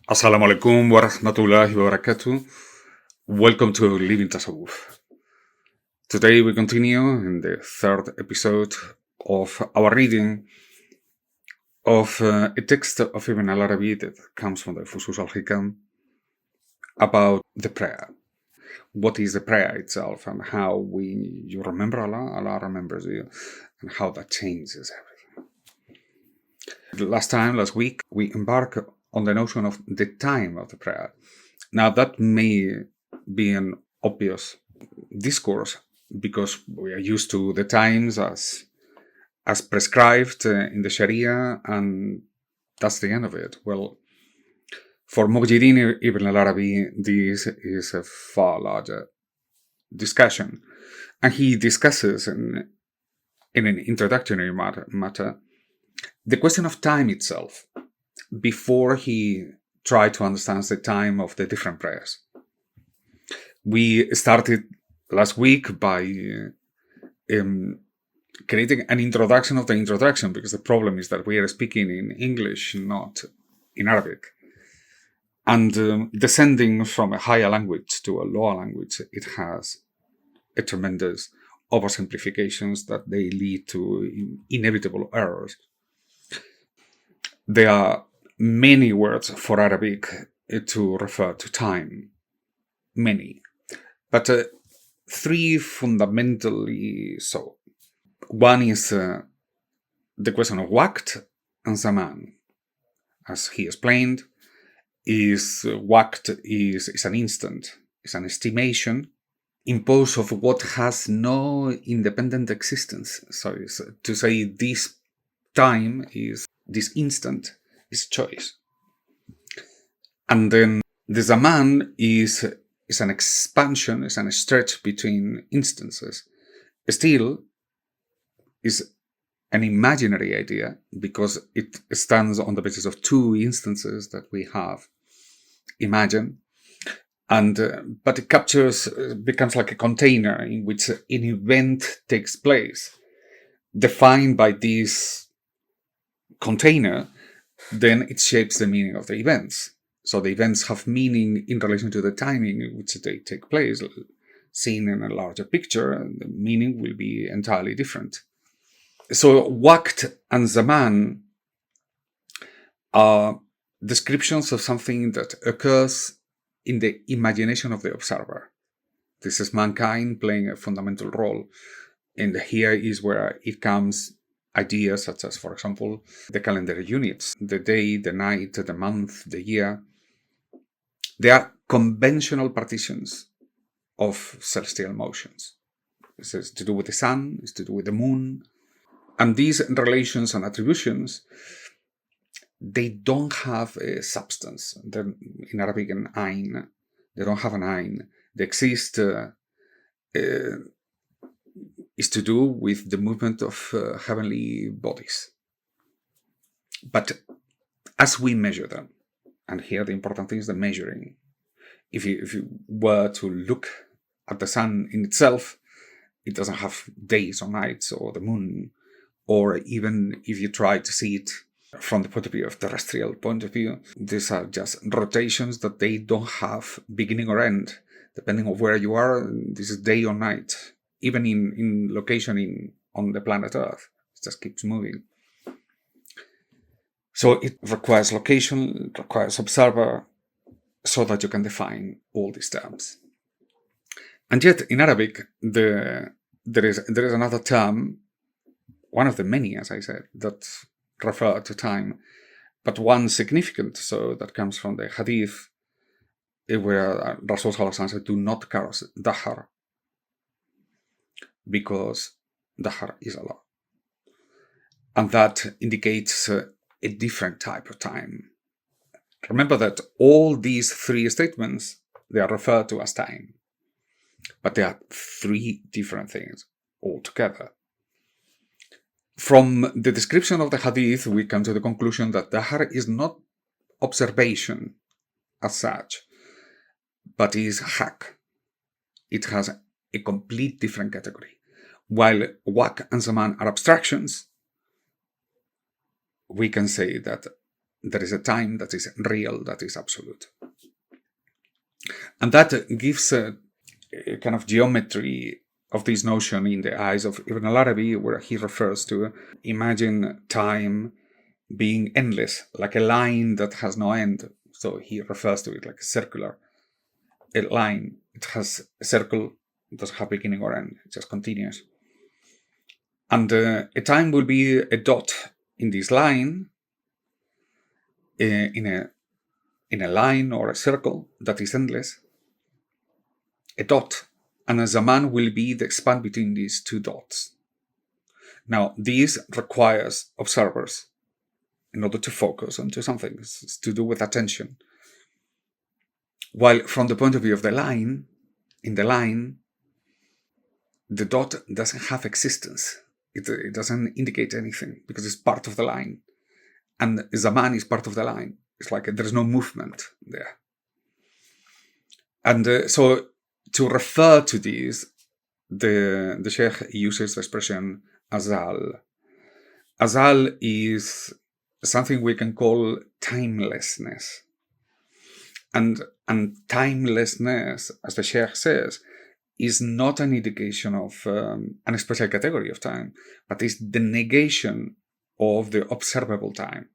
Assalamu alaikum wa rahmatullahi wa barakatuh. Welcome to Living Tasawwuf. Today we continue in the third episode of our reading of a text of Ibn ʿArabi that comes from the Fusus al-Hikam about the prayer. What is the prayer itself and how you remember Allah, Allah remembers you, and how that changes everything. Last week, we embarked on the notion of the time of the prayer. Now, that may be an obvious discourse because we are used to the times as prescribed in the Sharia, and that's the end of it. Well, for Muhyiddin Ibn ʿArabi, this is a far larger discussion, and he discusses in an introductory matter the question of time itself before he tried to understand the time of the different prayers. We started last week by creating an introduction of the introduction, because the problem is that we are speaking in English, not in Arabic. And descending from a higher language to a lower language, it has a tremendous oversimplifications that they lead to inevitable errors. There are many words for Arabic to refer to time, many, but three fundamentally so. One is the question of Waqt and Zaman. As he explained, Waqt is an instant, is an estimation imposed of what has no independent existence. So to say this time is this instant is choice. And then the Zaman is an expansion, is a stretch between instances. Still is an imaginary idea because it stands on the basis of two instances that we have imagined. And but it becomes like a container in which an event takes place, defined by this container. Then it shapes the meaning of the events. So the events have meaning in relation to the timing in which they take place. Seen in a larger picture, the meaning will be entirely different. So Waqt and Zaman are descriptions of something that occurs in the imagination of the observer. This is mankind playing a fundamental role. And here is where it comes ideas such as, for example, the calendar units, the day, the night, the month, the year. They are conventional partitions of celestial motions. This is to do with the sun, it's to do with the moon. And these relations and attributions, they don't have a substance. They're, in Arabic, an ayn. They don't have an ayn. They exist is to do with the movement of heavenly bodies. But as we measure them, and here the important thing is the measuring. If you were to look at the sun in itself, it doesn't have days or nights, or the moon, or even if you try to see it from the point of view of terrestrial point of view, these are just rotations that they don't have beginning or end. Depending on where you are, this is day or night. Even in location on the planet Earth, it just keeps moving. So it requires location, it requires observer, so that you can define all these terms. And yet, in Arabic, there is another term, one of the many, as I said, that refer to time, but one significant, so that comes from the Hadith, where Rasul said, "Do not curse Dahr, because Dahr is Allah." And that indicates a different type of time. Remember that all these three statements, they are referred to as time, but they are three different things altogether. From the description of the Hadith, we come to the conclusion that Dahr is not observation as such, but is haq. It has a complete different category. While Waqt and Zaman are abstractions, we can say that there is a time that is real, that is absolute. And that gives a kind of geometry of this notion in the eyes of Ibn ʿArabi, where he refers to imagine time being endless, like a line that has no end. So he refers to it like a line. It has a circle, it doesn't have beginning or end, it just continues. And a time will be a dot in this line, in a line or a circle that is endless, a dot, and a Zaman will be the span between these two dots. Now, this requires observers in order to focus onto something. It's to do with attention. While from the point of view of the line, in the line, the dot doesn't have existence. It doesn't indicate anything because it's part of the line. And Zaman is part of the line. It's like there's no movement there. And so to refer to this, the Sheikh uses the expression azal. Azal is something we can call timelessness. And timelessness, as the Sheikh says, is not an indication of an special category of time, but is the negation of the observable time.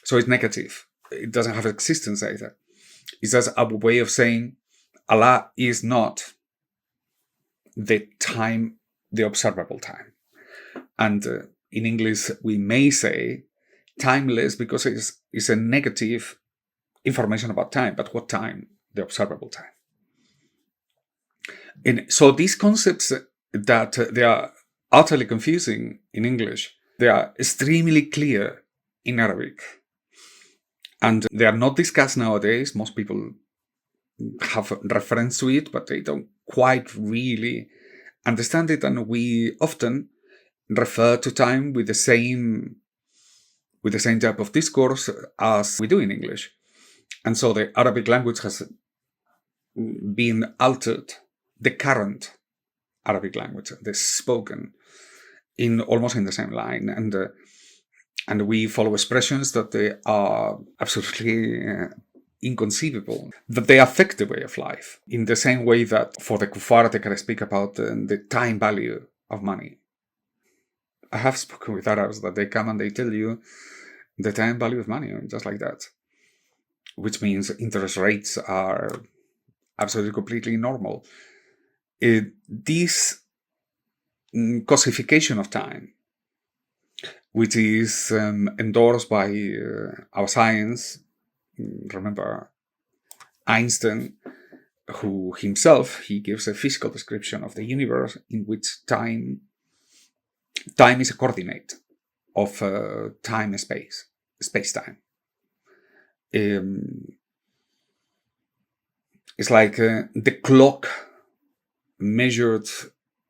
So it's negative. It doesn't have existence either. It's just a way of saying Allah is not the time, the observable time. And in English, we may say timeless because it's a negative information about time. But what time? The observable time. And so these concepts that they are utterly confusing in English, they are extremely clear in Arabic. And they are not discussed nowadays. Most people have reference to it, but they don't quite really understand it. And we often refer to time with the same type of discourse as we do in English. And so the Arabic language has been altered, the current Arabic language, the spoken, almost in the same line. And we follow expressions that they are absolutely inconceivable, that they affect the way of life in the same way that for the kuffar they can speak about the time value of money. I have spoken with Arabs that they come and they tell you the time value of money, just like that, which means interest rates are absolutely completely normal. This cosification of time, which is endorsed by our science. Remember Einstein, who himself, he gives a physical description of the universe in which time is a coordinate of time and space-time. It's like the clock measured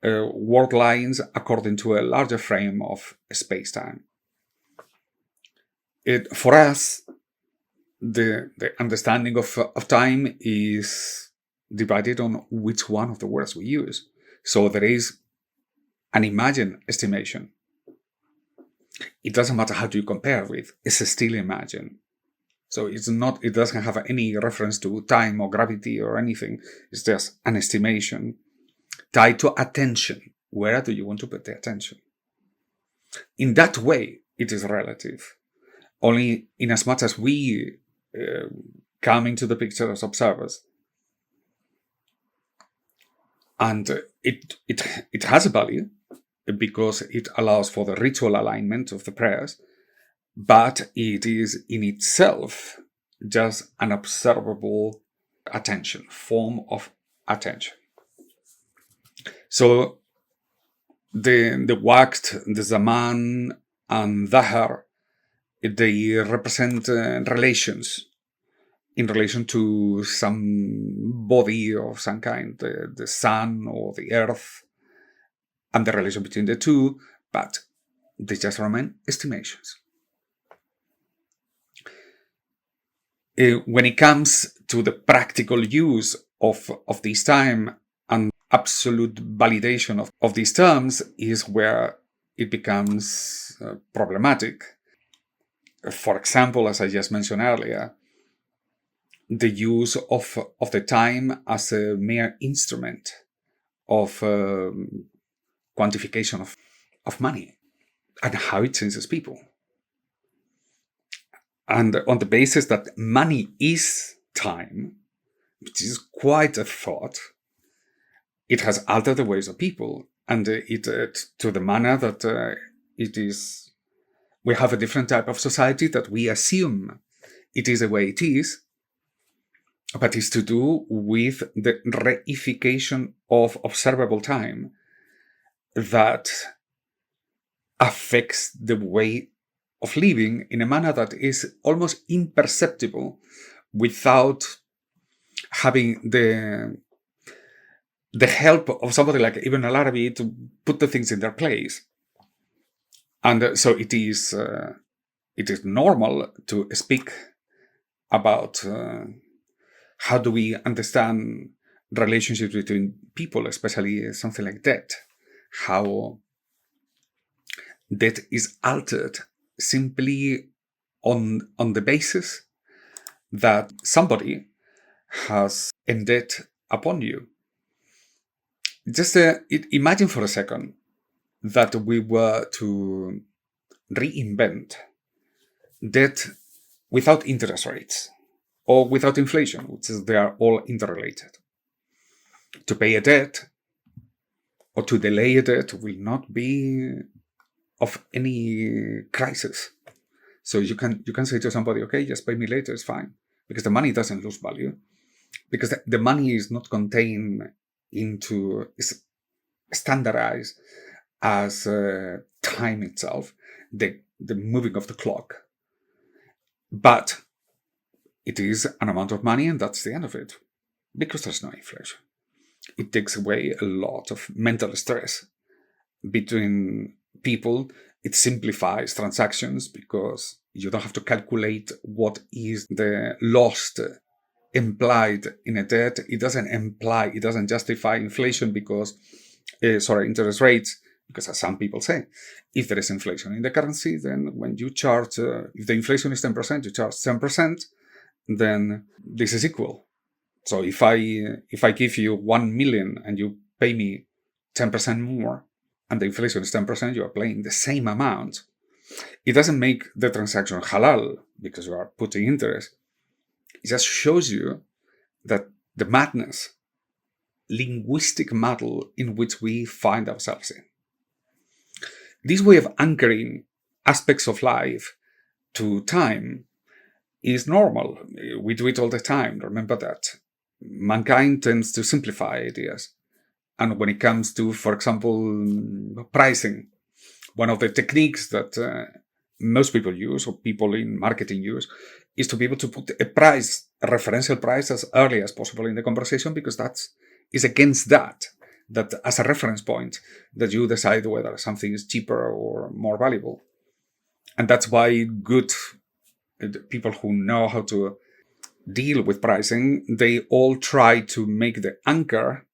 world lines according to a larger frame of space-time. For us, the understanding of time is divided on which one of the words we use. So there is an imagined estimation. It doesn't matter how do you compare with, it's still imagined. So it doesn't have any reference to time or gravity or anything. It's just an estimation tied to attention. Where do you want to put the attention? In that way, it is relative. Only in as much as we come into the picture as observers. And it has a value because it allows for the ritual alignment of the prayers, but it is in itself just an observable attention, form of attention. So the Waqt, the Zaman, and Dahr, they represent relations in relation to some body of some kind, the sun or the earth, and the relation between the two, but they just remain estimations. When it comes to the practical use of this time and absolute validation of these terms is where it becomes problematic. For example, as I just mentioned earlier, the use of the time as a mere instrument of quantification of money and how it changes people. And on the basis that money is time, which is quite a thought, it has altered the ways of people, and it to the manner that it is. We have a different type of society that we assume it is the way it is, but it's to do with the reification of observable time that affects the way of living in a manner that is almost imperceptible without having the help of somebody like Ibn al-Arabi to put the things in their place. And so it is normal to speak about how do we understand relationships between people, especially something like debt, how debt is altered simply on the basis that somebody has a debt upon you. Just imagine for a second that we were to reinvent debt without interest rates or without inflation, which is they are all interrelated. To pay a debt or to delay a debt will not be of any crisis. So you can say to somebody, okay, just pay me later, it's fine, because the money doesn't lose value, because the money is not contained into, is standardized as time itself, the moving of the clock. But it is an amount of money, and that's the end of it, because there's no inflation. It takes away a lot of mental stress between people. It simplifies transactions because you don't have to calculate what is the loss implied in a debt. It doesn't justify inflation because, interest rates, because as some people say, if there is inflation in the currency, then when you charge, if the inflation is 10%, you charge 10%, then this is equal. So if I give you 1 million and you pay me 10% more, and the inflation is 10%, you are paying the same amount. It doesn't make the transaction halal because you are putting interest. It just shows you that the madness, linguistic muddle in which we find ourselves in. This way of anchoring aspects of life to time is normal. We do it all the time. Remember that. Mankind tends to simplify ideas. And when it comes to, for example, pricing, one of the techniques that most people use, or people in marketing use, is to be able to put a price, a referential price, as early as possible in the conversation, because that is against that as a reference point, that you decide whether something is cheaper or more valuable. And that's why good people who know how to deal with pricing, they all try to make the anchor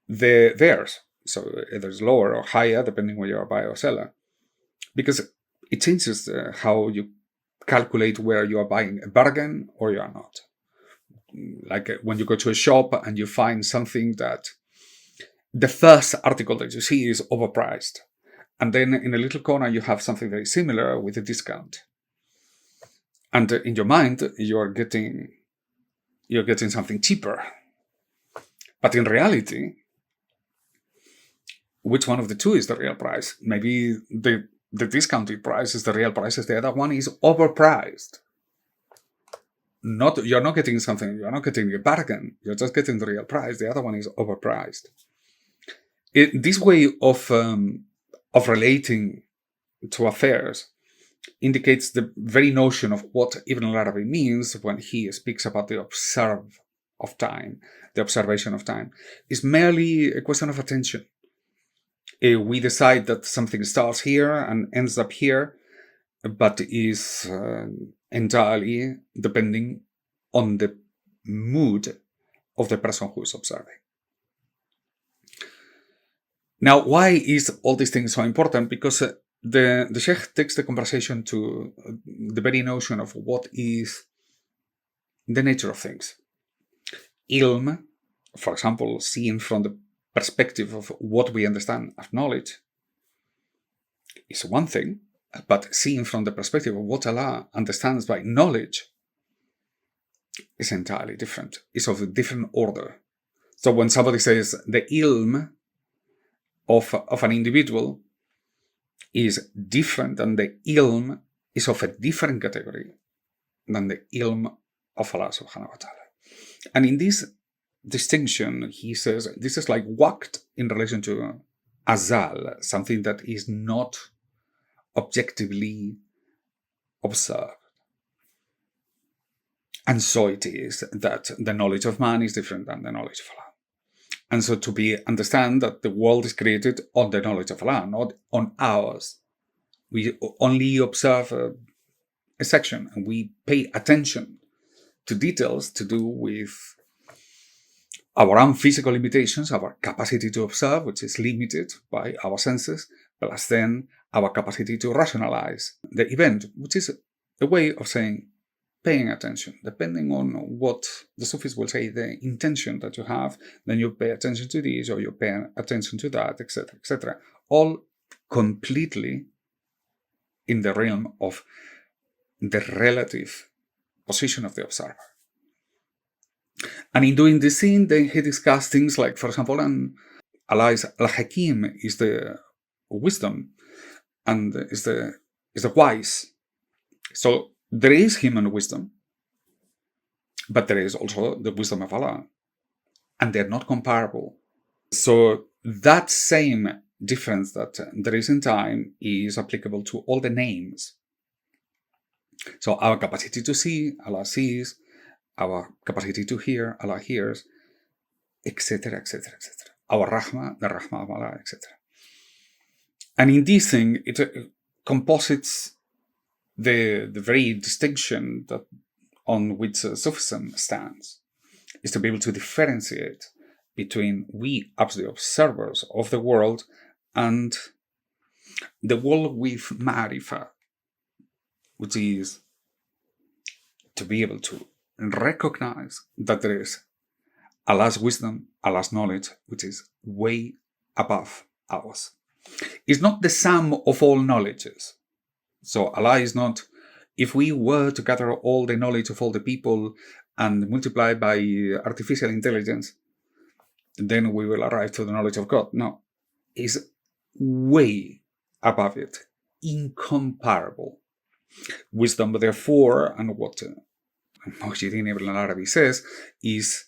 theirs. So either it's lower or higher, depending whether you're a buyer or seller. Because it changes how you calculate whether you are buying a bargain or you are not. Like when you go to a shop and you find something that the first article that you see is overpriced, and then in a little corner you have something very similar with a discount. And in your mind, you're getting something cheaper. But in reality, which one of the two is the real price? Maybe the discounted price is the real price, the other one is overpriced. You're not getting a bargain, you're just getting the real price, the other one is overpriced. This way of relating to affairs indicates the very notion of what Ibn al-Arabi means when he speaks about the observation of time, is merely a question of attention. We decide that something starts here and ends up here, but is entirely depending on the mood of the person who is observing. Now, why is all these things so important? Because the Sheikh takes the conversation to the very notion of what is the nature of things. Ilm, for example, seen from the perspective of what we understand as knowledge, is one thing, but seen from the perspective of what Allah understands by knowledge is entirely different. It's of a different order. So when somebody says the ilm of an individual is different than the ilm is of a different category than the ilm of Allah subhanahu wa ta'ala. And in this distinction, he says this is like waqt in relation to azal, something that is not objectively observed. And so it is that the knowledge of man is different than the knowledge of Allah. And so understand that the world is created on the knowledge of Allah, not on ours. We only observe a section and we pay attention to details to do with our own physical limitations, our capacity to observe, which is limited by our senses, plus then our capacity to rationalize the event, which is a way of saying paying attention. Depending on what the Sufis will say, the intention that you have, then you pay attention to this or you pay attention to that, etc., etc. All completely in the realm of the relative position of the observer. And in doing this thing, then he discussed things like, for example, Allah is Al-Hakim, is the wisdom, and is the wise. So there is human wisdom, but there is also the wisdom of Allah, and they're not comparable. So that same difference that there is in time is applicable to all the names. So our capacity to see, Allah sees. Our capacity to hear, Allah hears, etc., etc., etc. Our rahmah, the rahmah of Allah, etc. And in this thing, it composites the very distinction that on which Sufism stands, is to be able to differentiate between we as the observers of the world and the world with ma'rifah, which is to be able to recognize that there is Allah's wisdom, Allah's knowledge, which is way above ours. It's not the sum of all knowledges. So Allah is not, if we were to gather all the knowledge of all the people and multiply by artificial intelligence, then we will arrive to the knowledge of God. No, it's way above it, incomparable. Wisdom, therefore, and what Muhyiddin ibn ʿArabi says is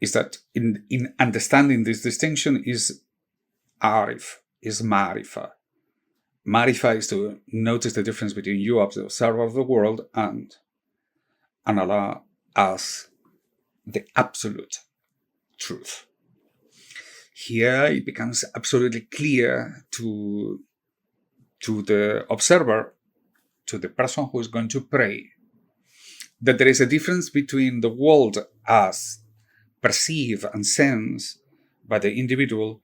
that in understanding this distinction is arif, is ma'rifah. Ma'rifah is to notice the difference between you as the observer of the world and Allah as the absolute truth. Here it becomes absolutely clear to the observer, to the person who is going to pray, that there is a difference between the world as perceived and sensed by the individual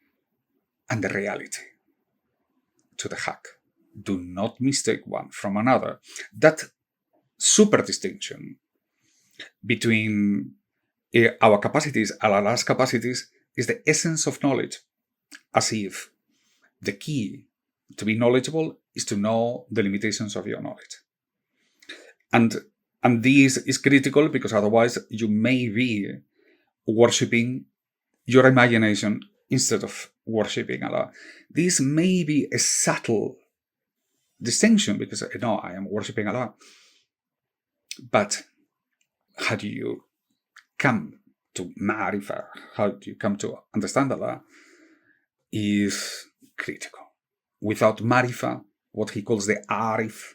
and the reality, to the haq. Do not mistake one from another. That super distinction between our capacities and Allah's capacities is the essence of knowledge, as if the key to be knowledgeable is to know the limitations of your knowledge. And this is critical because otherwise you may be worshipping your imagination instead of worshipping Allah. This may be a subtle distinction because, no, I am worshipping Allah. But how do you come to ma'rifah, how do you come to understand Allah, is critical. Without ma'rifah, what he calls the arif,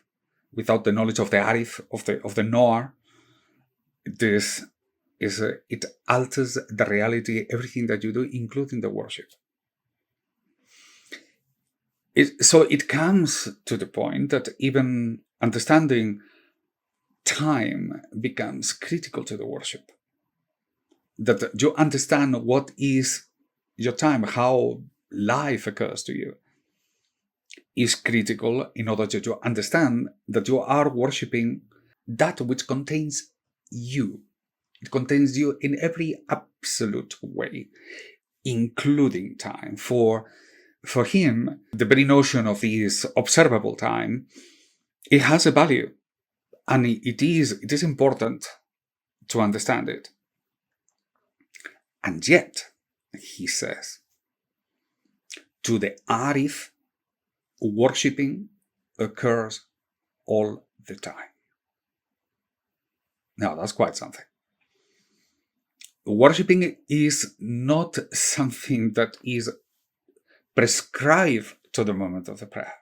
without the knowledge of the arif, of the knower, it alters the reality, everything that you do, including the worship. So it comes to the point that even understanding time becomes critical to the worship. That you understand what is your time, how life occurs to you. is critical in order to understand that you are worshipping that which contains you. It contains you in every absolute way, including time. For him, the very notion of this observable time, it has a value, and it is important to understand it. And yet, he says, to the Arif, worshipping occurs all the time. Now, that's quite something. Worshipping is not something that is prescribed to the moment of the prayer.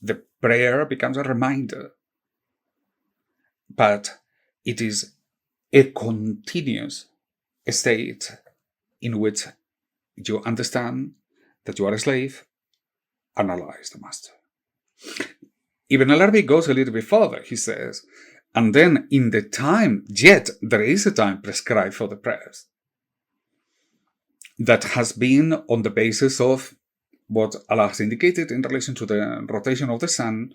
The prayer becomes a reminder, but it is a continuous state in which you understand that you are a slave and Allah is the master. Ibn ʿArabi goes a little bit further. He says, and then in the time, yet there is a time prescribed for the prayers that has been on the basis of what Allah has indicated in relation to the rotation of the sun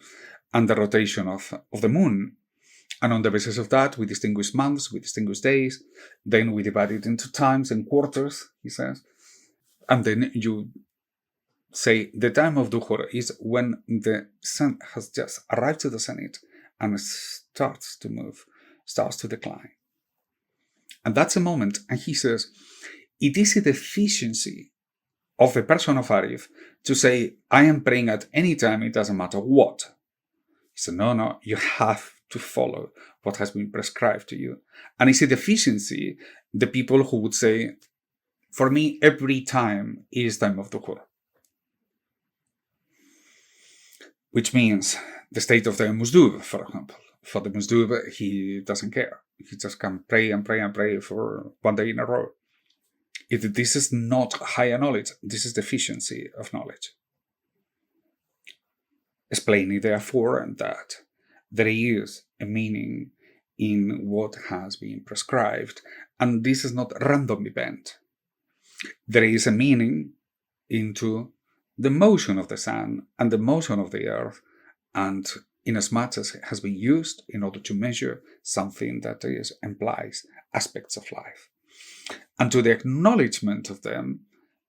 and the rotation of the moon. And on the basis of that, we distinguish months, we distinguish days, then we divide it into times and quarters, he says. And then you say the time of Duhur is when the sun has just arrived to the zenith and starts to move, starts to decline. And that's a moment, and he says, it is a deficiency of the person of Arif to say, I am praying at any time, it doesn't matter what. He said, no, you have to follow what has been prescribed to you. And it's a deficiency, the people who would say, for me, every time is time of Duhur. Which means the state of the Musdub, for example. For the Musdub, he doesn't care. He just can pray and pray and pray for one day in a row. If this is not higher knowledge, this is deficiency of knowledge. Explaining, therefore, that there is a meaning in what has been prescribed, and this is not a random event. There is a meaning into the motion of the sun and the motion of the earth, and inasmuch as it has been used in order to measure something that implies aspects of life. And to the acknowledgement of them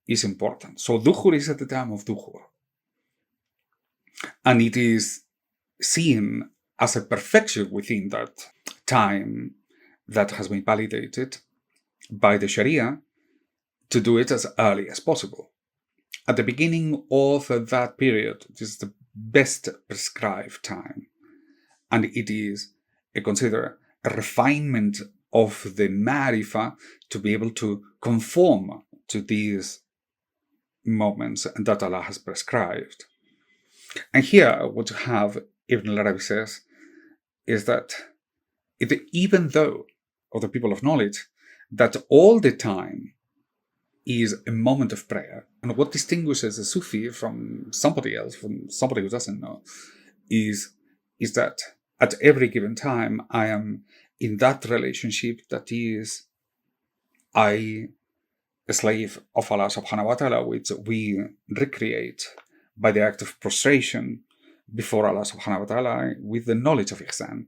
is important. So Duhur is at the time of Duhur. And it is seen as a perfection within that time that has been validated by the Sharia to do it as early as possible. At the beginning of that period, this is the best prescribed time. And it is considered a refinement of the Ma'rifah to be able to conform to these moments that Allah has prescribed. And here, what you have, Ibn ʿArabi says, is that even though, of the people of knowledge, that all the time is a moment of prayer, and what distinguishes a Sufi from somebody else, from somebody who doesn't know, is that at every given time I am in that relationship that is I, a slave of Allah subhanahu wa ta'ala, which we recreate by the act of prostration before Allah subhanahu wa ta'ala with the knowledge of ihsan.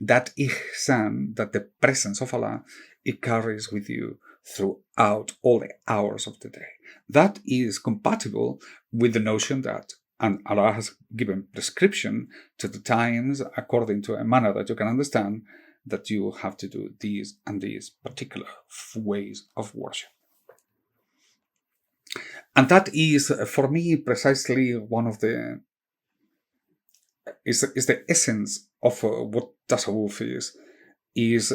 That ihsan, that the presence of Allah, it carries with you throughout all the hours of the day. That is compatible with the notion that, and Allah has given prescription to the times according to a manner that you can understand, that you have to do these and these particular ways of worship. And that is, for me, precisely one of the is the essence of what tasawwuf is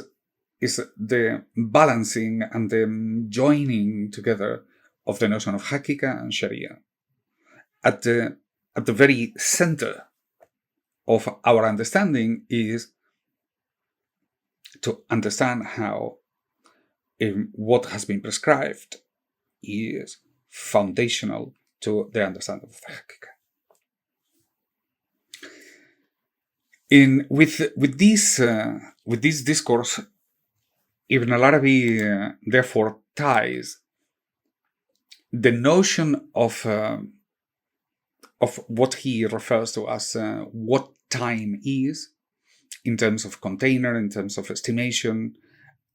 the balancing and the joining together of the notion of hakika and sharia. At the very center of our understanding is to understand how what has been prescribed is foundational to the understanding of the hakika. With this discourse, Ibn ʿArabi therefore ties the notion of of what he refers to as what time is, in terms of container, in terms of estimation,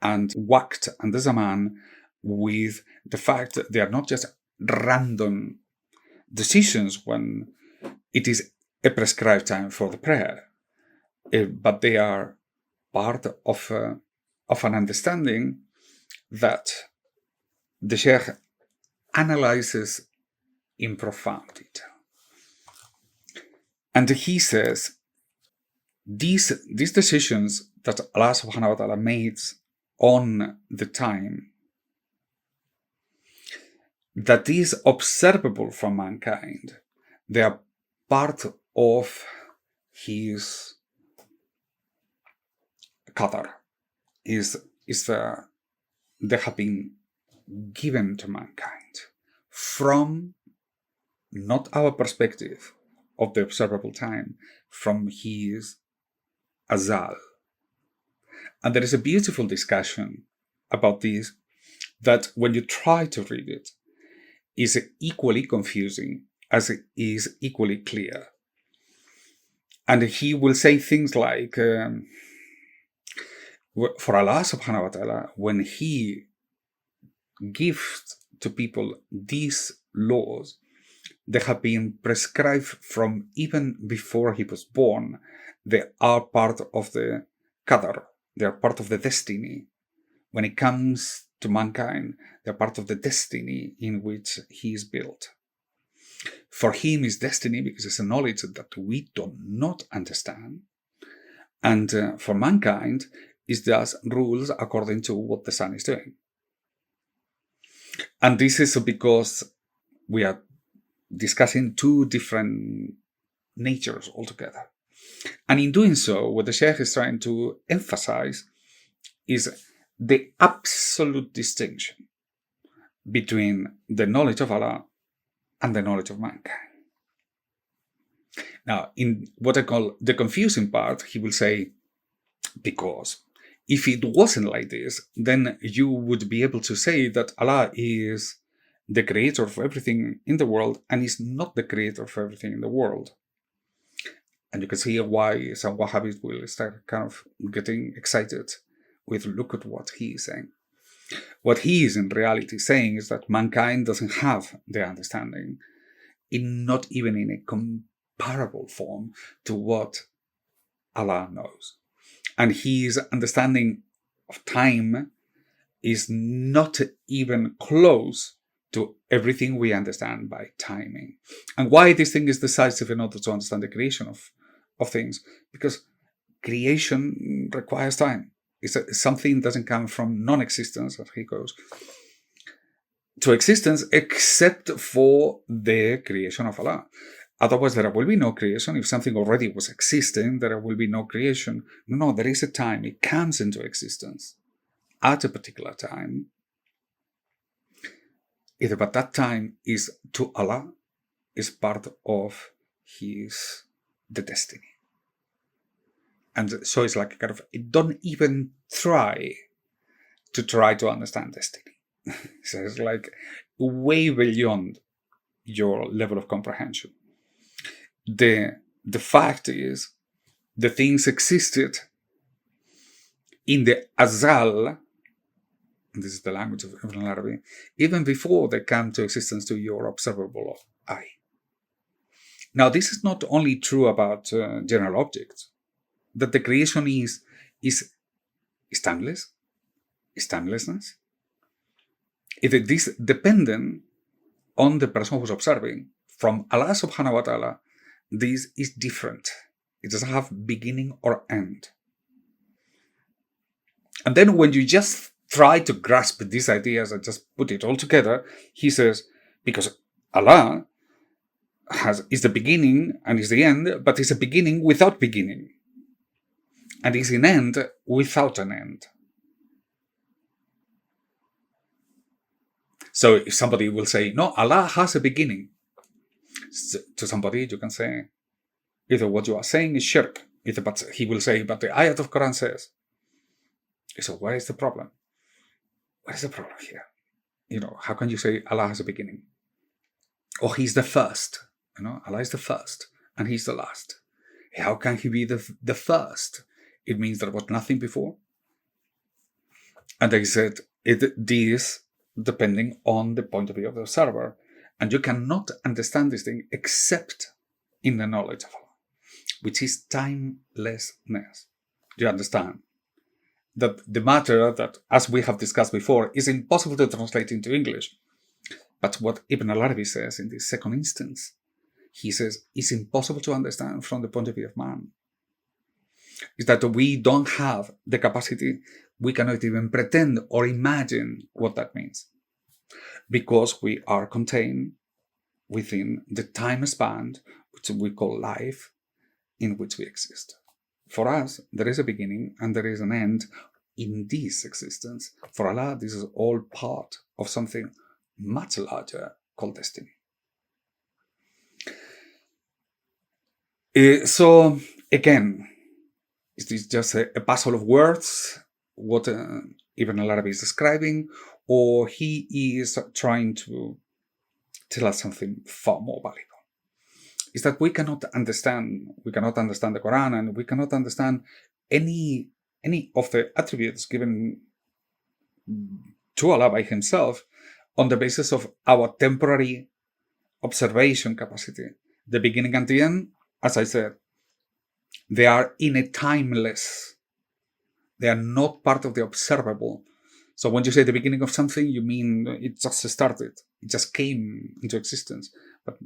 and Waqt and the Zaman, with the fact that they are not just random decisions when it is a prescribed time for the prayer, but they are part of an understanding that the Shaykh analyzes in profound detail. And he says, these decisions that Allah subhanahu wa ta'ala made on the time that is observable from mankind, they are part of his qadar, they have been given to mankind from not our perspective of the observable time, from his azal. And there is a beautiful discussion about this that when you try to read it, is equally confusing as it is equally clear. And he will say things like, for Allah subhanahu wa ta'ala, when he gives to people these laws, they have been prescribed from even before he was born. They are part of the qadar. They are part of the destiny. When it comes to mankind, they are part of the destiny in which he is built. For him is destiny because it's a knowledge that we do not understand. And for mankind, is just rules according to what the sun is doing. And this is because we are discussing two different natures altogether. And in doing so, what the Shaykh is trying to emphasize is the absolute distinction between the knowledge of Allah and the knowledge of mankind. Now, in what I call the confusing part, he will say, because if it wasn't like this, then you would be able to say that Allah is the creator of everything in the world and is not the creator of everything in the world. And you can see why some Wahhabis will start kind of getting excited with, look at what he is saying. What he is in reality saying is that mankind doesn't have the understanding, not even in a comparable form to what Allah knows. And his understanding of time is not even close to everything we understand by timing. And why this thing is decisive in order to understand the creation of things? Because creation requires time. It's something that doesn't come from non-existence, as he goes, to existence, except for the creation of Allah. Otherwise, there will be no creation. If something already was existing, there will be no creation. No, there is a time. It comes into existence at a particular time. But that time is to Allah, is part of the destiny. And so it's like kind of, don't even try to understand destiny. So it's like way beyond your level of comprehension. The fact is, the things existed in the azal, and this is the language of ʿArabi, even before they come to existence to your observable eye. Now, this is not only true about general objects, that the creation is timeless, is timelessness. It is dependent on the person who's observing. From Allah subhanahu wa ta'ala, this is different. It doesn't have beginning or end. And then when you just try to grasp these ideas and just put it all together, he says, because Allah is the beginning and is the end, but is a beginning without beginning. And is an end without an end. So if somebody will say, no, Allah has a beginning, to somebody you can say, either what you are saying is shirk, but he will say, but the ayat of Quran says. So what is the problem? What is the problem here? How can you say Allah has a beginning? Or he's the first? Allah is the first and He's the last. How can He be the first? It means there was nothing before. And they said, this depending on the point of view of the observer. And you cannot understand this thing except in the knowledge of Allah, which is timelessness. Do you understand? That the matter that, as we have discussed before, is impossible to translate into English. But what Ibn ʿArabi says in this second instance, he says, it's impossible to understand from the point of view of man. Is that we don't have the capacity, we cannot even pretend or imagine what that means. Because we are contained within the time span, which we call life, in which we exist. For us, there is a beginning and there is an end in this existence. For Allah, this is all part of something much larger called destiny. So, again, is this just a puzzle of words, what Ibn ʿArabi is describing, or he is trying to tell us something far more valuable? Is that we cannot understand the Quran, and we cannot understand any of the attributes given to Allah by Himself on the basis of our temporary observation capacity. The beginning and the end, as I said, they are in a timeless. They are not part of the observable. So when you say the beginning of something, you mean it just started. It just came into existence. But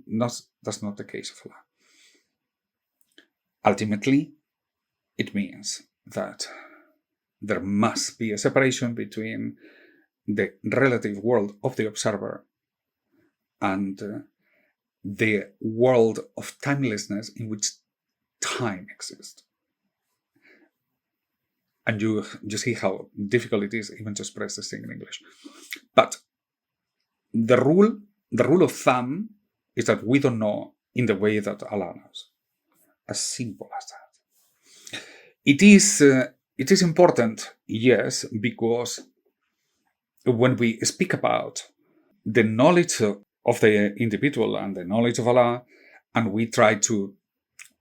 that's not the case of Allah. Ultimately, it means that there must be a separation between the relative world of the observer and the world of timelessness in which time exists. And you see how difficult it is even to express this thing in English. But the rule of thumb is that we don't know in the way that Allah knows. As simple as that. It is important, yes, because when we speak about the knowledge of the individual and the knowledge of Allah, and we try to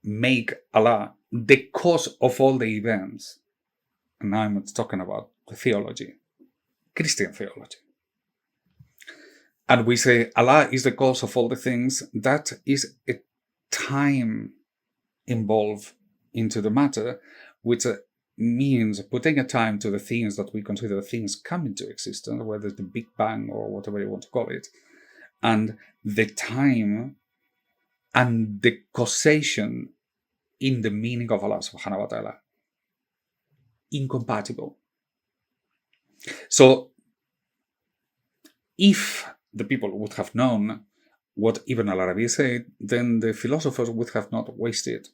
make Allah the cause of all the events, and now I'm talking about theology, Christian theology, and we say Allah is the cause of all the things, that is a time involved into the matter, which means putting a time to the things that we consider things come into existence, whether it's the Big Bang or whatever you want to call it, and the time and the causation in the meaning of Allah subhanahu wa ta'ala. Incompatible. So, if the people would have known what Ibn ʿArabi said, then the philosophers would have not wasted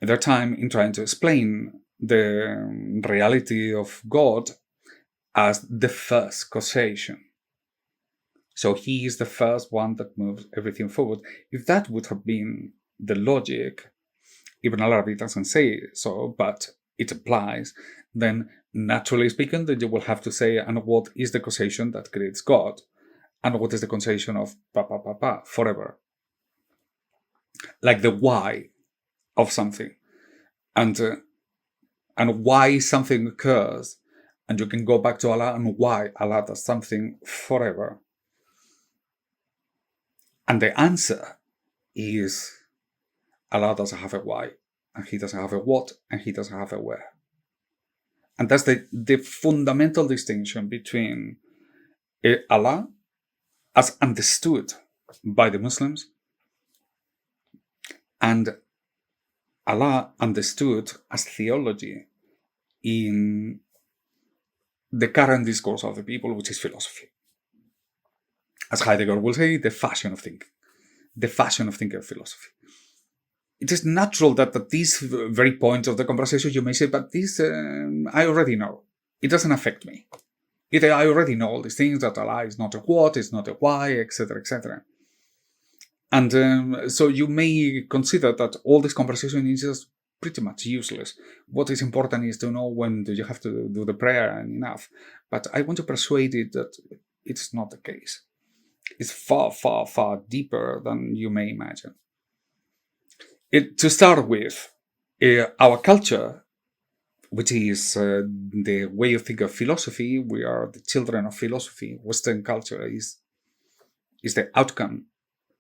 their time in trying to explain the reality of God as the first causation. So He is the first one that moves everything forward. If that would have been the logic, Ibn ʿArabi doesn't say so, but it applies, then naturally speaking, that you will have to say, and what is the causation that creates God? And what is the causation of forever? Like the why of something. And why something occurs. And you can go back to Allah and why Allah does something forever. And the answer is Allah doesn't have a why, and He doesn't have a what, and He doesn't have a where. And that's the fundamental distinction between Allah as understood by the Muslims and Allah understood as theology in the current discourse of the people, which is philosophy. As Heidegger will say, the fashion of thinking of philosophy. It is natural that at this very point of the conversation you may say, but this I already know. It doesn't affect me. I already know all these things, that Allah is not a what, is not a why, etc., etc. And so you may consider that all this conversation is just pretty much useless. What is important is to know when do you have to do the prayer and enough. But I want to persuade it that it's not the case. is far, far, far deeper than you may imagine. To start with, our culture, which is the way you think of philosophy, we are the children of philosophy. Western culture is the outcome,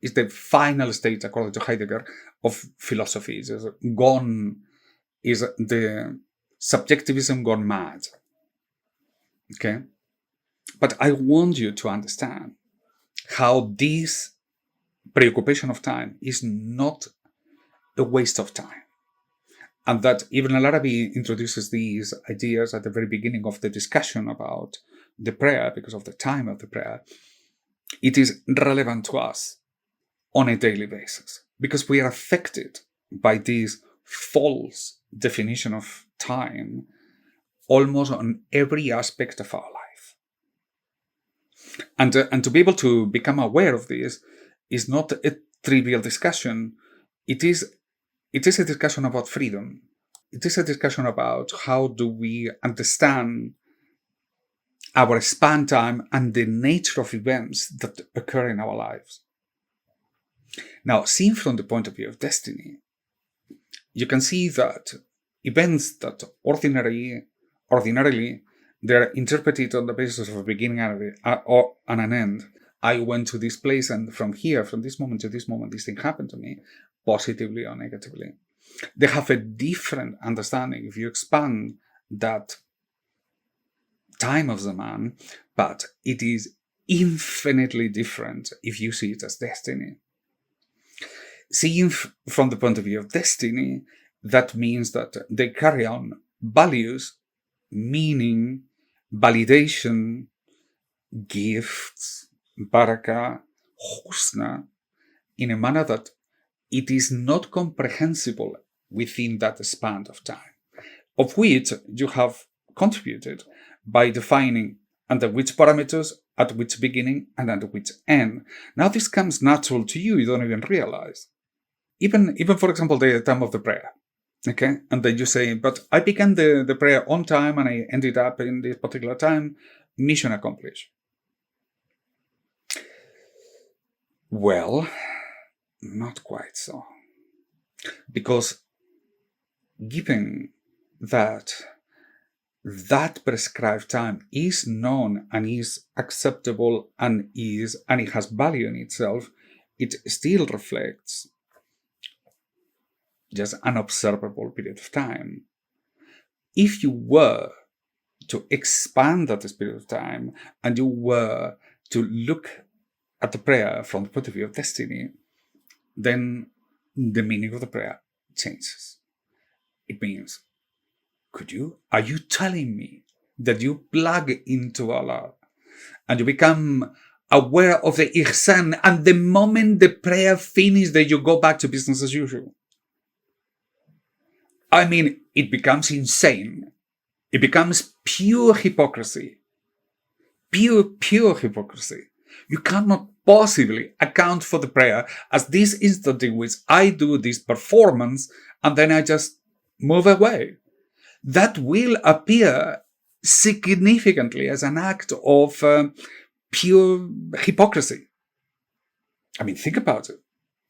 is the final state, according to Heidegger, of philosophy. Is the subjectivism gone mad. Okay? But I want you to understand how this preoccupation of time is not a waste of time. And that even ʿArabi introduces these ideas at the very beginning of the discussion about the prayer, because of the time of the prayer. It is relevant to us on a daily basis, because we are affected by this false definition of time almost on every aspect of our life. And to be able to become aware of this is not a trivial discussion. It is a discussion about freedom. It is a discussion about how do we understand our span time and the nature of events that occur in our lives. Now, seen from the point of view of destiny, you can see that events that ordinarily they're interpreted on the basis of a beginning and an end. I went to this place, and from this moment to this moment, this thing happened to me, positively or negatively. They have a different understanding if you expand that time of Zaman, but it is infinitely different if you see it as destiny. Seeing from the point of view of destiny, that means that they carry on values, meaning, validation, gifts, barakah, husna, in a manner that it is not comprehensible within that span of time, of which you have contributed by defining under which parameters, at which beginning, and at which end. Now this comes natural to you, you don't even realize. Even for example, the time of the prayer. Okay, and then you say, but I began the prayer on time and I ended up in this particular time, mission accomplished. Well, not quite so. Because given that prescribed time is known and is acceptable and it has value in itself, it still reflects just an observable period of time. If you were to expand that period of time and you were to look at the prayer from the point of view of destiny, then the meaning of the prayer changes. It means, are you telling me that you plug into Allah and you become aware of the ihsan, and the moment the prayer finishes, that you go back to business as usual? I mean, it becomes insane. It becomes pure hypocrisy. Pure hypocrisy. You cannot possibly account for the prayer as this instant in which I do this performance and then I just move away. That will appear significantly as an act of pure hypocrisy. I mean, think about it.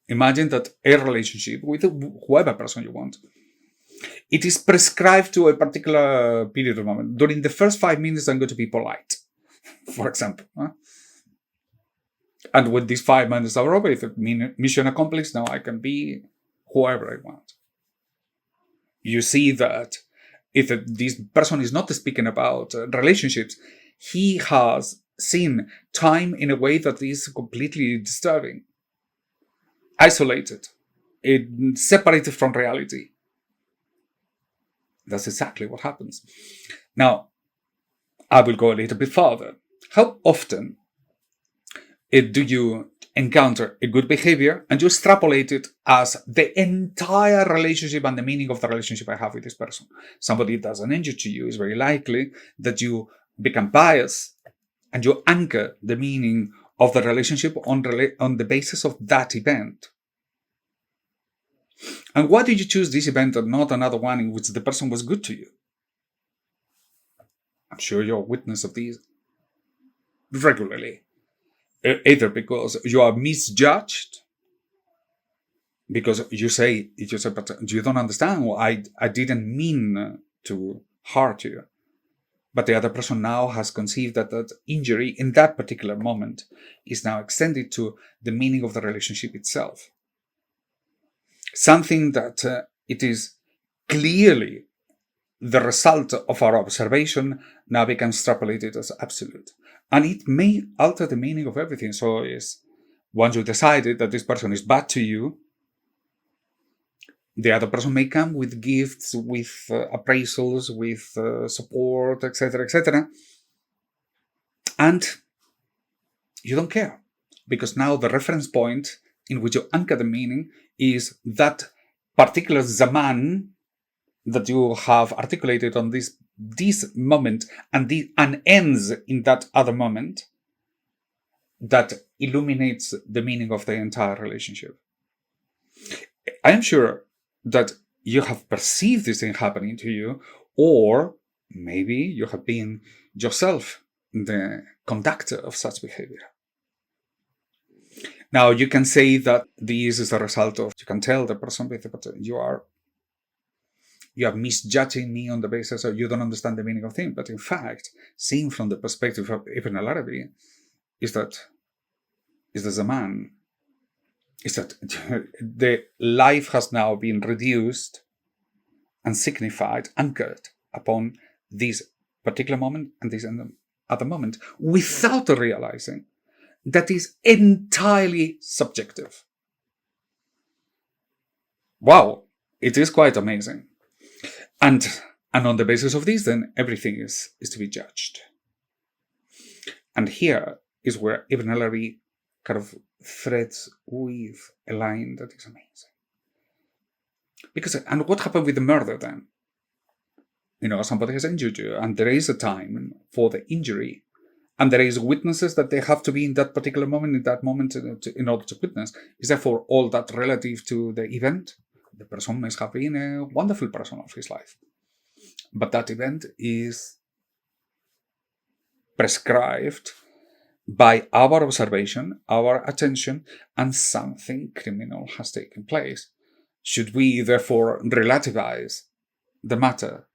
Imagine that a relationship with whoever person you want, it is prescribed to a particular period of moment. During the first 5 minutes, I'm going to be polite, for example. And when these 5 minutes are over, if mission accomplished, now I can be whoever I want. You see that if this person is not speaking about relationships, he has seen time in a way that is completely disturbing, isolated, separated from reality. That's exactly what happens. Now, I will go a little bit further. How often do you encounter a good behavior and you extrapolate it as the entire relationship and the meaning of the relationship I have with this person? Somebody does an injury to you, it's very likely that you become biased and you anchor the meaning of the relationship on the basis of that event. And why did you choose this event and not another one in which the person was good to you? I'm sure you're a witness of these regularly. either because you are misjudged, because you say, but you don't understand. Well, I didn't mean to hurt you. But the other person now has conceived that that injury in that particular moment is now extended to the meaning of the relationship itself. Something that it is clearly the result of our observation now becomes extrapolated as absolute. And it may alter the meaning of everything. So is once you decided that this person is bad to you, the other person may come with gifts, with appraisals, with support, etc., and you don't care, because now the reference point in which you anchor the meaning is that particular Zaman that you have articulated on this moment, and ends in that other moment that illuminates the meaning of the entire relationship. I am sure that you have perceived this thing happening to you, or maybe you have been yourself the conductor of such behavior. Now, you can say that this is a result of, you can tell the person, but you are misjudging me on the basis of you don't understand the meaning of things. But in fact, seen from the perspective of Ibn ʿArabi, is the Zaman, is that the life has now been reduced and signified, anchored upon this particular moment and this other moment, without realizing that is entirely subjective. Wow, it is quite amazing. And on the basis of this, then everything is to be judged. And here is where Ibn ʿArabi kind of threads with a line that is amazing. Because, and what happened with the murder then? Somebody has injured you, and there is a time for the injury, and there is witnesses that they have to be in that particular moment, in order to witness. Is therefore all that relative to the event? The person may have been a wonderful person of his life, but that event is prescribed by our observation, our attention, and something criminal has taken place. Should we therefore relativize the matter?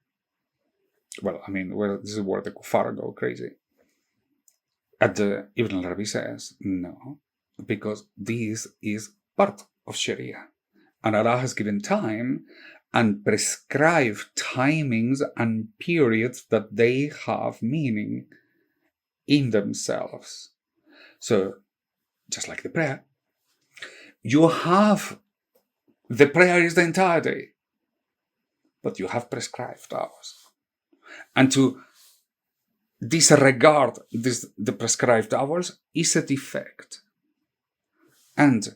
Well, this is where the kuffar go crazy. Ibn ʿArabi says, no, because this is part of Sharia. And Allah has given time and prescribed timings and periods that they have meaning in themselves. So, just like the prayer, you have, the prayer is the entire day, but you have prescribed hours. And to disregard the prescribed hours is a defect. And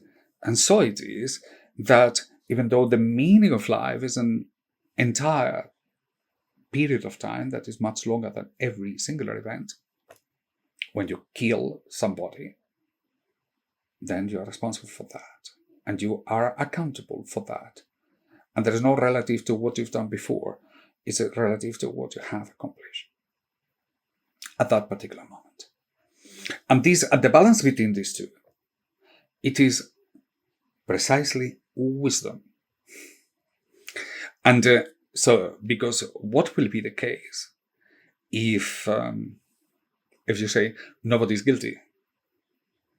so it is that even though the meaning of life is an entire period of time that is much longer than every singular event, when you kill somebody, then you are responsible for that. And you are accountable for that. And there is no relative to what you've done before. It's a relative to what you have accomplished at that particular moment. And at the balance between these two, it is precisely wisdom. And so, because what will be the case if you say nobody's guilty?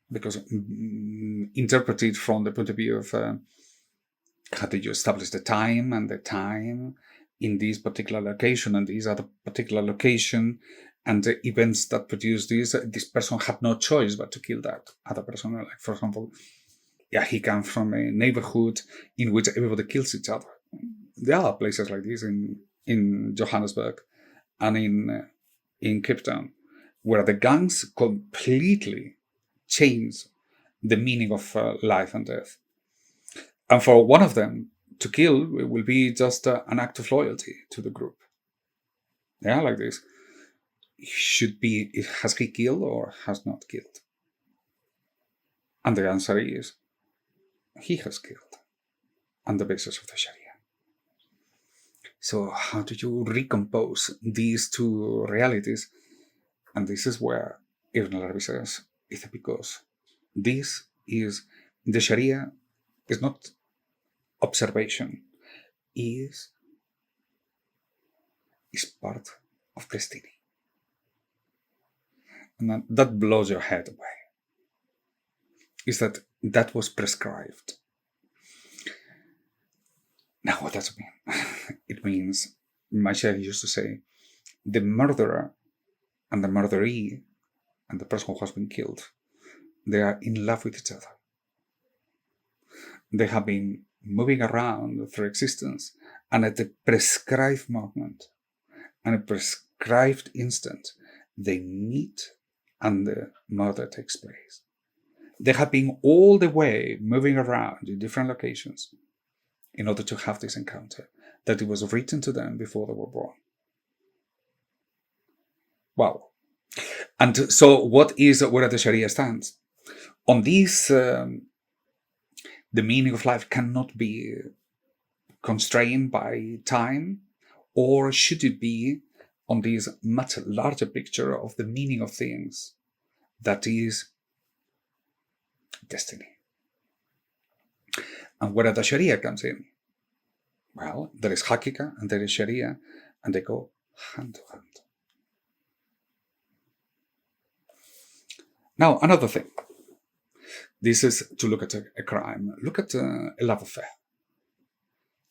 Because interpreted from the point of view of how did you establish the time, and the time in this particular location and this other particular location, and the events that produced this person had no choice but to kill that other person. Like, for example, he comes from a neighborhood in which everybody kills each other. There are places like this in Johannesburg and in Cape Town, where the gangs completely change the meaning of life and death. And for one of them to kill will be just an act of loyalty to the group. Yeah, like this. Has he killed or has not killed? And the answer is, he has killed on the basis of the Sharia. So how do you recompose these two realities? And this is where Ibn ʿArabi says, is because this is, the Sharia is not observation, is part of destiny. And that blows your head away. Is that was prescribed. Now, what does it mean? It means, my Shaykh used to say, the murderer and the murderee and the person who has been killed, they are in love with each other. They have been moving around through existence, and at the prescribed moment and a prescribed instant, they meet and the murder takes place. They have been all the way moving around in different locations in order to have this encounter, that it was written to them before they were born. Wow. And so where the Sharia stands? On this, the meaning of life cannot be constrained by time, or should it be on this much larger picture of the meaning of things, that is destiny? And where the Sharia comes in? Well, there is Hakika and there is Sharia, and they go hand to hand. Now, another thing. This is to look at a crime. Look at a love affair.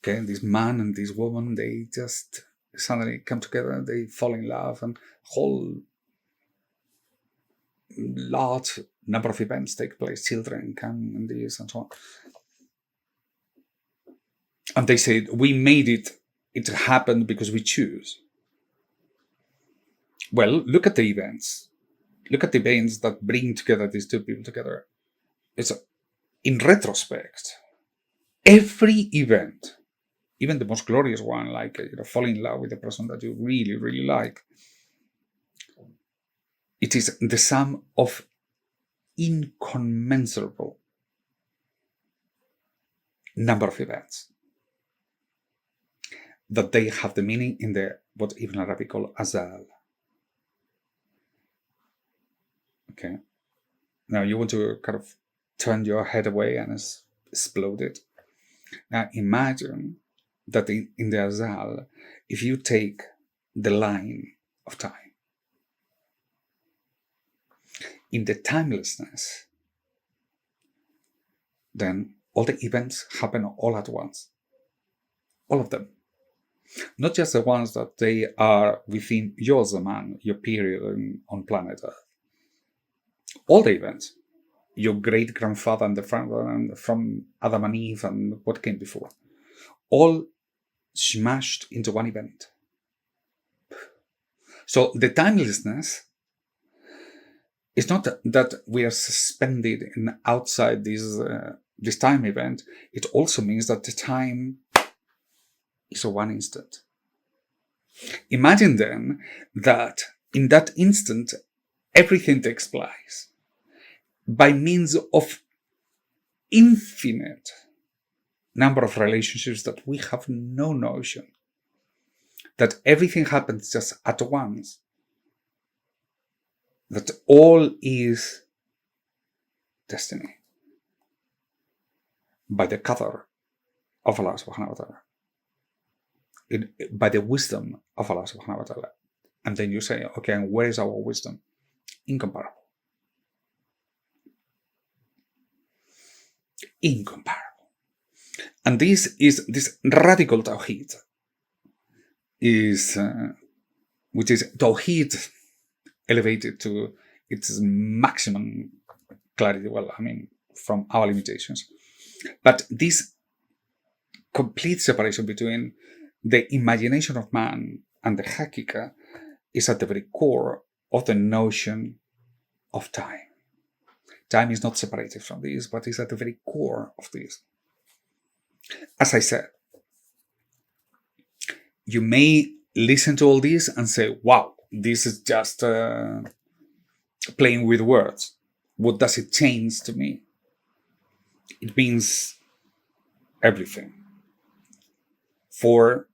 Okay, this man and this woman, they just suddenly come together, they fall in love, and whole large number of events take place. Children come and this and so on. And they say, we made it happened because we choose. Well, look at the events. Look at the events that bring together these two people together. It's in retrospect, every event, even the most glorious one, like falling in love with a person that you really, really like, it is the sum of incommensurable number of events that they have the meaning in what Ibn Arabi call azal. Okay. Now you want to kind of turn your head away and explode it. Now imagine that in the azal, if you take the line of time, in the timelessness, then all the events happen all at once. All of them. Not just the ones that they are within your Zaman, your period on planet Earth. All the events. Your great-grandfather and the from Adam and Eve and what came before. All smashed into one event. So the timelessness is not that we are suspended outside this time event. It also means that the time is a one instant. Imagine then that in that instant, everything takes place by means of infinite number of relationships that we have no notion. That everything happens just at once. That all is destiny. By the qadr of Allah subhanahu wa ta'ala. By the wisdom of Allah subhanahu wa ta'ala. And then you say, okay, and where is our wisdom? Incomparable. Incomparable. And this radical tawheed which is tawheed elevated to its maximum clarity. Well, I mean, from our limitations. But this complete separation between the imagination of man and the hakika is at the very core of the notion of time. Time is not separated from this, but is at the very core of this. As I said, you may listen to all this and say, wow, this is just playing with words. What does it change to me? It means everything. For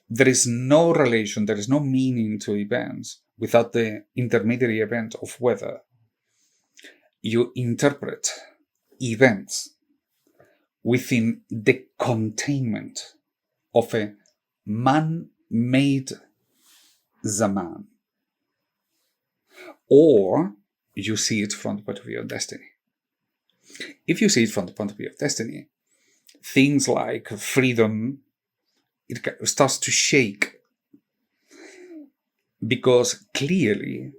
there is no relation, there is no meaning to events without the intermediary event of weather. you interpret events within the containment of a man-made Zaman, or you see it from the point of view of destiny. If you see it from the point of view of destiny, things like freedom, it starts to shake, because clearly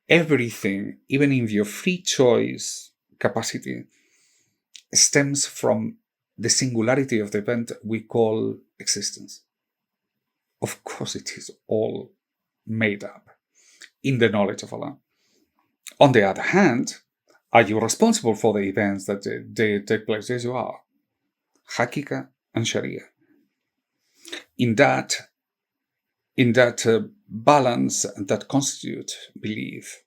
everything, even in your free choice capacity, stems from the singularity of the event we call existence. Of course, it is all made up in the knowledge of Allah. On the other hand, are you responsible for the events that they take place? Yes, you are. Hakika and Sharia. In that balance that constitutes belief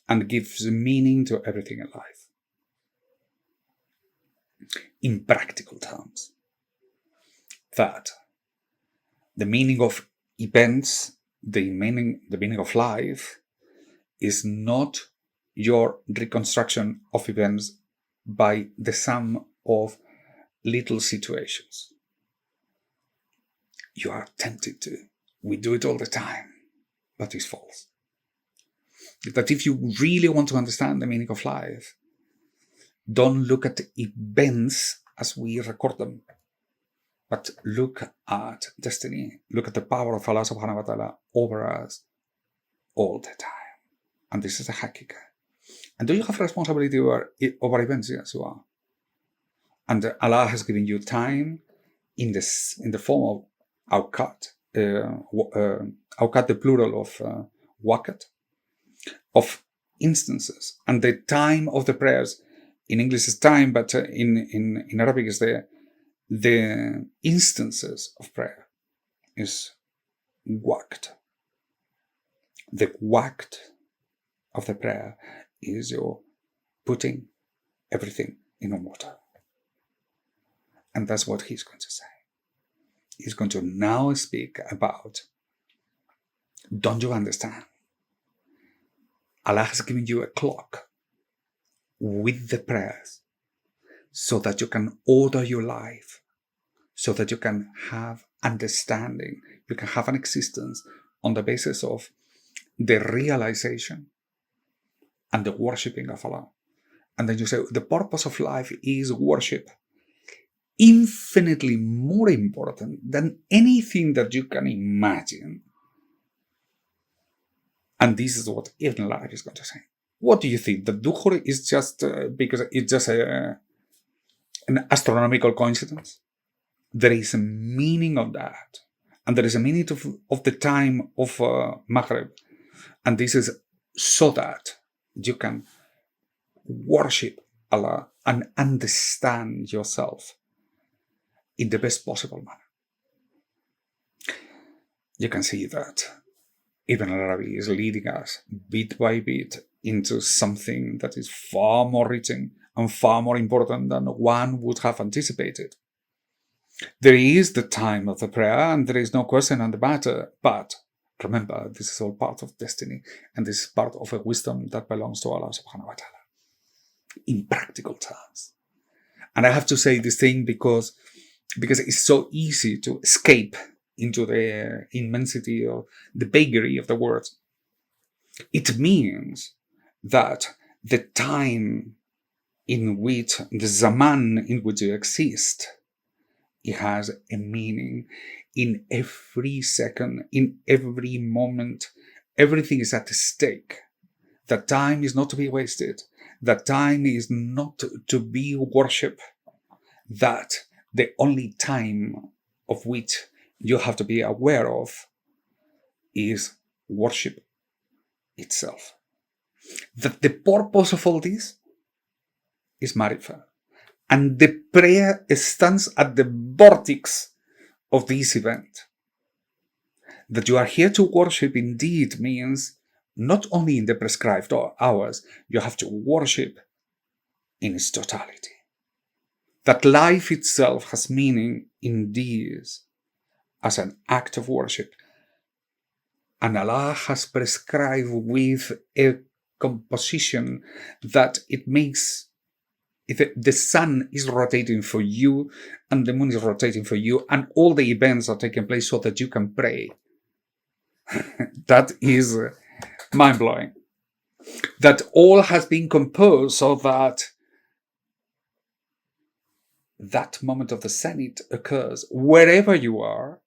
and gives meaning to everything in life. In practical terms, that the meaning of events, the meaning of life, is not your reconstruction of events by the sum of little situations. You are tempted to. We do it all the time, but it's false. That if you really want to understand the meaning of life, don't look at events as we record them, but look at destiny. Look at the power of Allah subhanahu wa ta'ala over us all the time. And this is a hakika. And do you have responsibility over events? Yes, you are. And Allah has given you time in the form of awqat, awqat, the plural of waqt, of instances. And the time of the prayers, in English is time, but in Arabic is the instances of prayer is waqt. The waqt of the prayer is your putting everything in order. And that's what he's going to say. He's going to now speak about, don't you understand? Allah has given you a clock with the prayers so that you can order your life, so that you can have understanding, you can have an existence on the basis of the realization and the worshipping of Allah. And then you say, the purpose of life is worship. Infinitely more important than anything that you can imagine. And this is what Ibn al-Arabi is going to say. What do you think? The Dahr is just because it's just an astronomical coincidence? There is a meaning of that. And there is a meaning of the time of Maghrib. And this is so that you can worship Allah and understand yourself in the best possible manner. You can see that Ibn al-Arabi is leading us bit by bit into something that is far more written and far more important than one would have anticipated. There is the time of the prayer, and there is no question on the matter, but remember, this is all part of destiny, and this is part of a wisdom that belongs to Allah subhanahu wa ta'ala, in practical terms. And I have to say this thing because it's so easy to escape into the immensity of the vagary of the words. It means that the time in which, the Zaman in which you exist, it has a meaning in every second, in every moment. Everything is at stake. That time is not to be wasted. That time is not to be worshipped. That the only time of which you have to be aware of is worship itself. That the purpose of all this is marifah. And the prayer stands at the vortex of this event. That you are here to worship indeed means not only in the prescribed hours, you have to worship in its totality. That life itself has meaning indeed as an act of worship. And Allah has prescribed with a composition that it makes, if the sun is rotating for you and the moon is rotating for you and all the events are taking place so that you can pray. That is mind-blowing. That all has been composed so that that moment of the zenith occurs wherever you are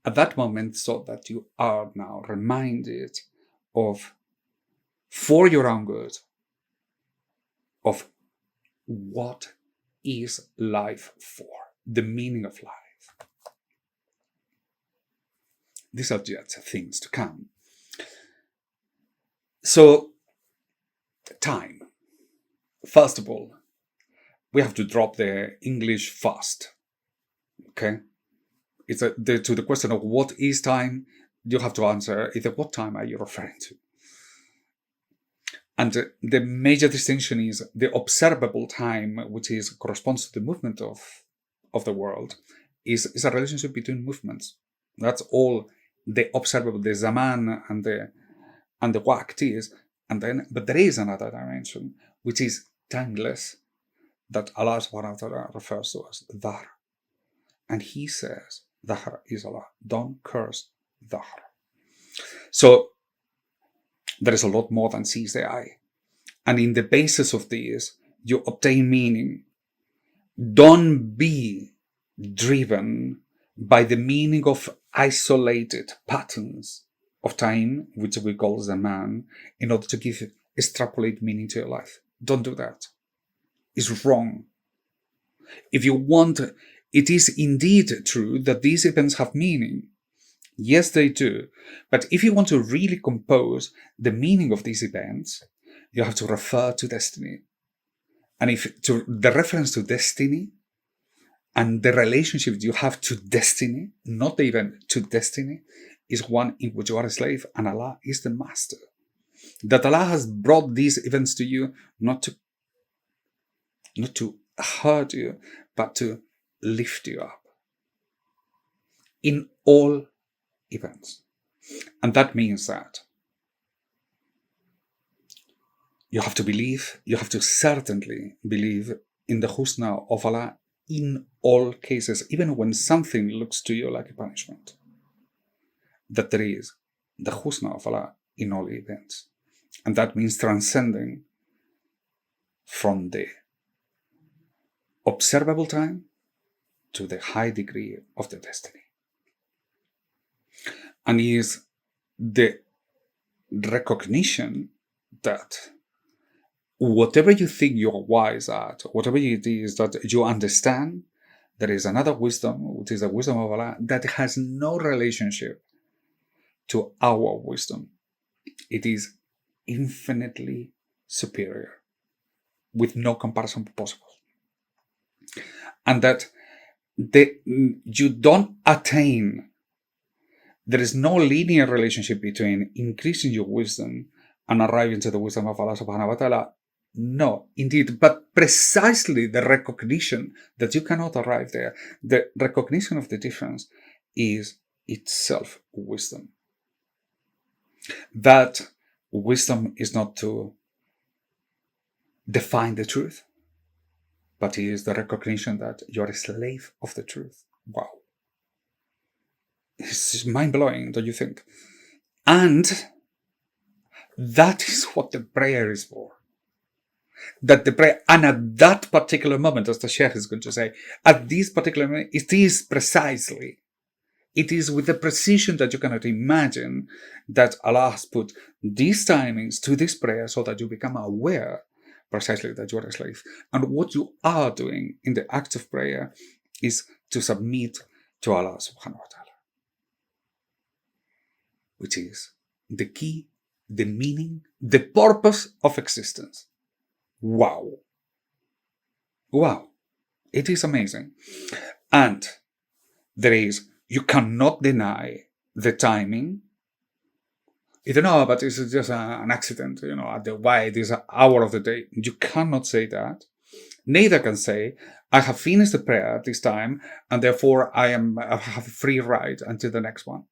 at that moment, so that you are now reminded of, for your own good, of what is life for, the meaning of life. These are just things to come. So, time. First of all, we have to drop the English fast. Okay? It's to the question of what is time, you have to answer either what time are you referring to. And the major distinction is the observable time, which corresponds to the movement of the world, is a relationship between movements. That's all the observable, the Zaman and the Waqt is. But there is another dimension, which is timeless, that Allah subhanahu wa ta'ala refers to as Dahr. And he says, Dahr is Allah. Don't curse Dahr. So there is a lot more than sees the eye. And in the basis of this, you obtain meaning. Don't be driven by the meaning of isolated patterns of time, which we call Zaman, in order to extrapolate meaning to your life. Don't do that. It's wrong. If you want, it is indeed true that these events have meaning. Yes, they do. But if you want to really compose the meaning of these events, you have to refer to destiny. And the reference to destiny and the relationship you have to destiny, not the event, to destiny, is one in which you are a slave and Allah is the master. That Allah has brought these events to you not to hurt you, but to lift you up in all events. And that means that you have to certainly believe in the husna of Allah in all cases, even when something looks to you like a punishment. That there is the husna of Allah in all events. And that means transcending from the observable time to the high degree of the destiny. And is the recognition that whatever you think you're wise at, whatever it is that you understand, there is another wisdom, which is the wisdom of Allah, that has no relationship to our wisdom. It is infinitely superior, with no comparison possible. And that you don't attain, there is no linear relationship between increasing your wisdom and arriving to the wisdom of Allah subhanahu wa ta'ala. No, indeed, but precisely the recognition that you cannot arrive there, the recognition of the difference, is itself wisdom. That wisdom is not to define the truth, but it is the recognition that you're a slave of the truth. Wow. It's mind-blowing, don't you think? And that is what the prayer is for. That the prayer, and at that particular moment, as the Shaykh is going to say, at this particular moment, it is with the precision that you cannot imagine, that Allah has put these timings to this prayer so that you become aware precisely that you are a slave. And what you are doing in the act of prayer is to submit to Allah subhanahu wa ta'ala, which is the key, the meaning, the purpose of existence. Wow. Wow. It is amazing. And you cannot deny the timing. You don't know, but it's just an accident, at this hour of the day. You cannot say that. Neither can say, I have finished the prayer at this time, and therefore I have a free ride until the next one.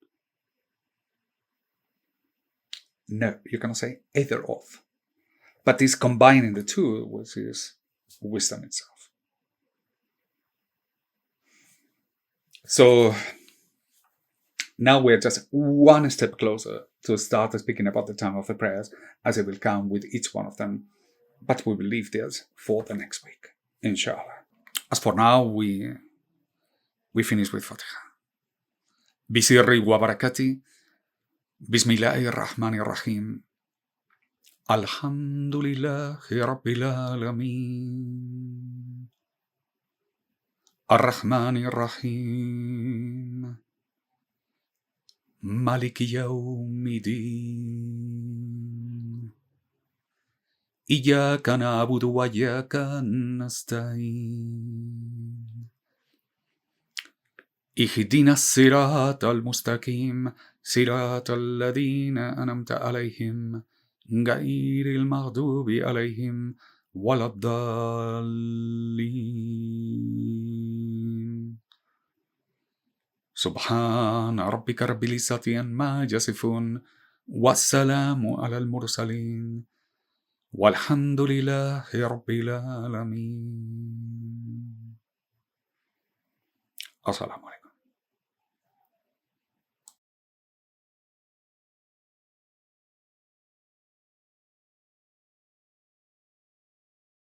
No, you cannot say either of. But it's combining the two, which is wisdom itself. So now we're just one step closer to start speaking about the time of the prayers, as it will come with each one of them. But we will leave this for the next week, inshallah. As for now, we finish with Fatiha. Bisirri wa barakati. Bismillahirrahmanirrahim. Alhamdulillahi Rabbil Alameen. Ar-Rahmanir-Rahim. Maliki Yawmiddin. Iyyaka na'budu wa iyyaka nasta'in. Ihdina as-sirata al-mustaqim. Sirata alladhina an'amta alayhim. غير المغضوب عليهم ولا الضالين. سبحان ربك رب العزة عما يصفون والسلام على المرسلين والحمد لله رب العالمين. السلام عليكم.